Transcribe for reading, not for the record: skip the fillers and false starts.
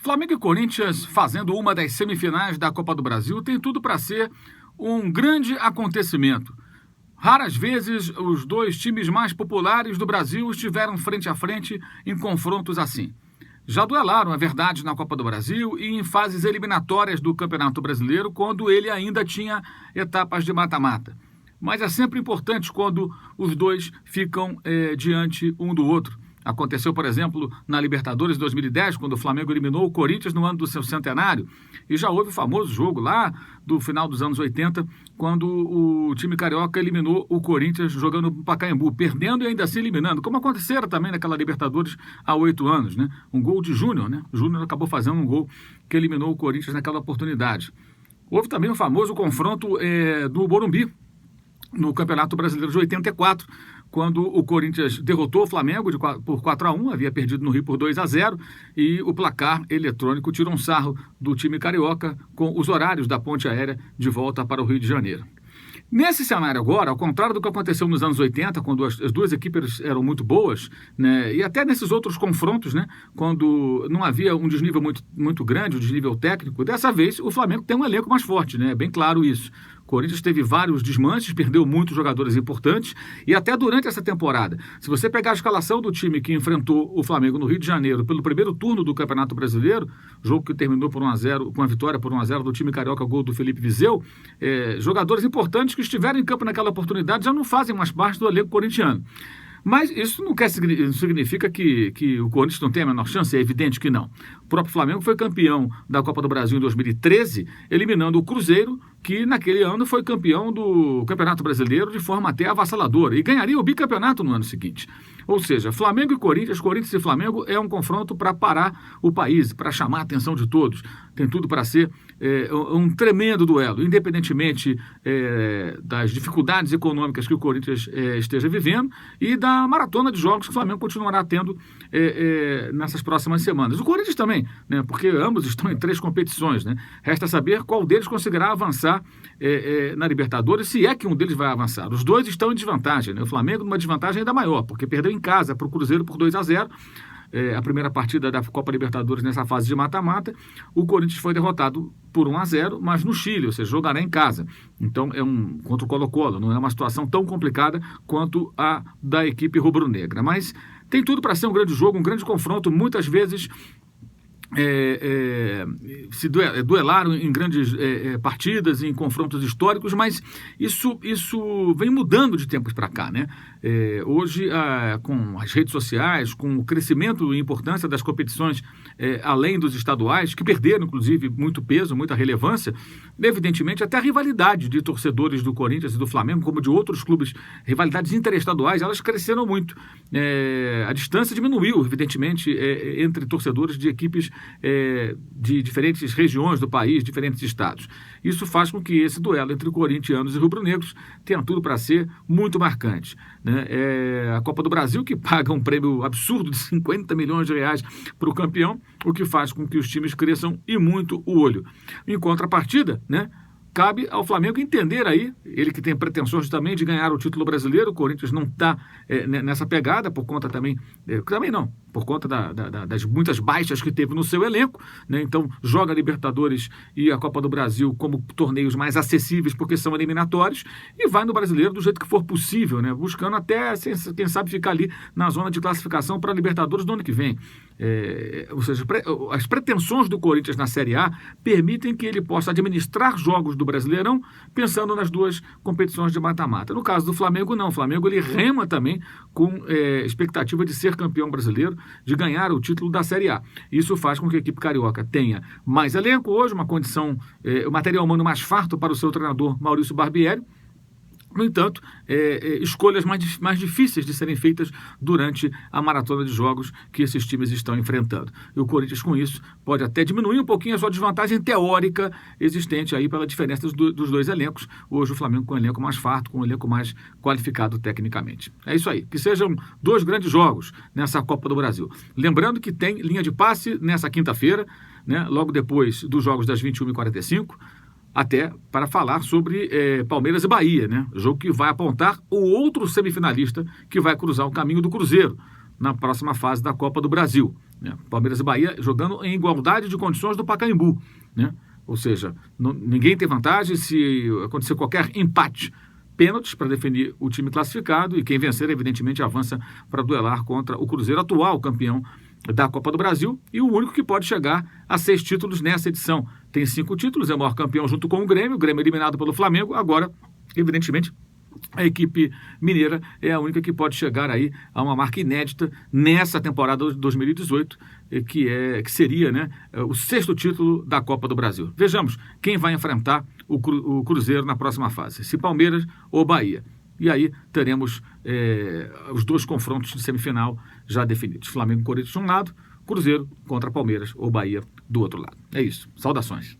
Flamengo e Corinthians fazendo uma das semifinais da Copa do Brasil tem tudo para ser um grande acontecimento. Raras vezes os dois times mais populares do Brasil estiveram frente a frente em confrontos assim. Já duelaram, é verdade, na Copa do Brasil e em fases eliminatórias do Campeonato Brasileiro, quando ele ainda tinha etapas de mata-mata. Mas é sempre importante quando os dois ficam diante um do outro. Aconteceu, por exemplo, na Libertadores de 2010, quando o Flamengo eliminou o Corinthians no ano do seu centenário. E já houve o famoso jogo lá do final dos anos 80, quando o time carioca eliminou o Corinthians jogando no Pacaembu, perdendo e ainda assim eliminando, como acontecera também naquela Libertadores há 8 anos, né? Um gol de Júnior, né? O Júnior acabou fazendo um gol que eliminou o Corinthians naquela oportunidade. Houve também o famoso confronto do Morumbi, no Campeonato Brasileiro de 84, quando o Corinthians derrotou o Flamengo por 4-1, havia perdido no Rio por 2-0, e o placar eletrônico tirou um sarro do time carioca com os horários da ponte aérea de volta para o Rio de Janeiro. Nesse cenário agora, ao contrário do que aconteceu nos anos 80, quando as duas equipes eram muito boas, né, e até nesses outros confrontos, né, quando não havia um desnível muito grande, um desnível técnico, dessa vez o Flamengo tem um elenco mais forte, né, é bem claro isso. O Corinthians teve vários desmanches, perdeu muitos jogadores importantes, e até durante essa temporada, se você pegar a escalação do time que enfrentou o Flamengo no Rio de Janeiro pelo primeiro turno do Campeonato Brasileiro, jogo que terminou por 1-0, com a vitória por 1-0 do time carioca, gol do Felipe Viseu, jogadores importantes que estiveram em campo naquela oportunidade já não fazem mais parte do elenco corintiano. Mas isso não significa que o Corinthians não tem a menor chance, é evidente que não. O próprio Flamengo foi campeão da Copa do Brasil em 2013, eliminando o Cruzeiro, que naquele ano foi campeão do Campeonato Brasileiro de forma até avassaladora, e ganharia o bicampeonato no ano seguinte. Ou seja, Flamengo e Corinthians e Flamengo é um confronto para parar o país, para chamar a atenção de todos. Tem tudo para ser um tremendo duelo, independentemente das dificuldades econômicas que o Corinthians esteja vivendo e da maratona de jogos que o Flamengo continuará tendo nessas próximas semanas. O Corinthians também, né, porque ambos estão em 3 competições, né? Resta saber qual deles conseguirá avançar na Libertadores, se é que um deles vai avançar. Os dois estão em desvantagem, né? O Flamengo numa desvantagem ainda maior, porque perdeu em casa para o Cruzeiro por 2-0, a primeira partida da Copa Libertadores nessa fase de mata-mata. O Corinthians foi derrotado por 1-0, mas no Chile, ou seja, jogará em casa. Então contra o Colo-Colo, não é uma situação tão complicada quanto a da equipe rubro-negra. Mas tem tudo para ser um grande jogo, um grande confronto, muitas vezes se duelaram em grandes partidas, em confrontos históricos, mas isso vem mudando de tempos para cá, né? Hoje, com as redes sociais, com o crescimento e importância das competições além dos estaduais, que perderam, inclusive, muito peso, muita relevância, evidentemente, até a rivalidade de torcedores do Corinthians e do Flamengo, como de outros clubes, rivalidades interestaduais, elas cresceram muito. A distância diminuiu, evidentemente, entre torcedores de equipes de diferentes regiões do país, diferentes estados. Isso faz com que esse duelo entre corintianos e rubro-negros tenha tudo para ser muito marcante, né? A Copa do Brasil, que paga um prêmio absurdo de 50 milhões de reais para o campeão, o que faz com que os times cresçam e muito o olho. Em contrapartida, né, cabe ao Flamengo entender aí, ele que tem pretensões também de ganhar o título brasileiro. O Corinthians não está nessa pegada, por conta também não, por conta das muitas baixas que teve no seu elenco, né? Então joga a Libertadores e a Copa do Brasil como torneios mais acessíveis, porque são eliminatórios, e vai no brasileiro do jeito que for possível, né? Buscando até, quem sabe, ficar ali na zona de classificação para a Libertadores do ano que vem. Ou seja, as pretensões do Corinthians na Série A permitem que ele possa administrar jogos do Brasileirão pensando nas duas competições de mata-mata. No caso do Flamengo, não. O Flamengo ele rema também com expectativa de ser campeão brasileiro, de ganhar o título da Série A. Isso faz com que a equipe carioca tenha mais elenco hoje, uma condição, o material humano mais farto para o seu treinador Maurício Barbieri. No entanto, escolhas mais difíceis de serem feitas durante a maratona de jogos que esses times estão enfrentando. E o Corinthians, com isso, pode até diminuir um pouquinho a sua desvantagem teórica existente aí pela diferença dos dois elencos. Hoje o Flamengo com um elenco mais farto, com um elenco mais qualificado tecnicamente. É isso aí. Que sejam 2 grandes jogos nessa Copa do Brasil. Lembrando que tem linha de passe nessa quinta-feira, né, logo depois dos jogos das 21h45, até para falar sobre Palmeiras e Bahia, né? Jogo que vai apontar o outro semifinalista que vai cruzar o caminho do Cruzeiro na próxima fase da Copa do Brasil. né? Palmeiras e Bahia jogando em igualdade de condições do Pacaembu, né? Ou seja, ninguém tem vantagem. Se acontecer qualquer empate, pênaltis para definir o time classificado, e quem vencer, evidentemente, avança para duelar contra o Cruzeiro, atual campeão da Copa do Brasil e o único que pode chegar a 6 títulos nessa edição. Tem 5 títulos, é o maior campeão junto com o Grêmio eliminado pelo Flamengo. Agora, evidentemente, a equipe mineira é a única que pode chegar aí a uma marca inédita nessa temporada de 2018, que seria, né, o 6º título da Copa do Brasil. Vejamos quem vai enfrentar o Cruzeiro na próxima fase, se Palmeiras ou Bahia. E aí teremos os 2 confrontos de semifinal já definidos. Flamengo e Corinthians de um lado, Cruzeiro contra Palmeiras ou Bahia do outro lado. É isso. Saudações.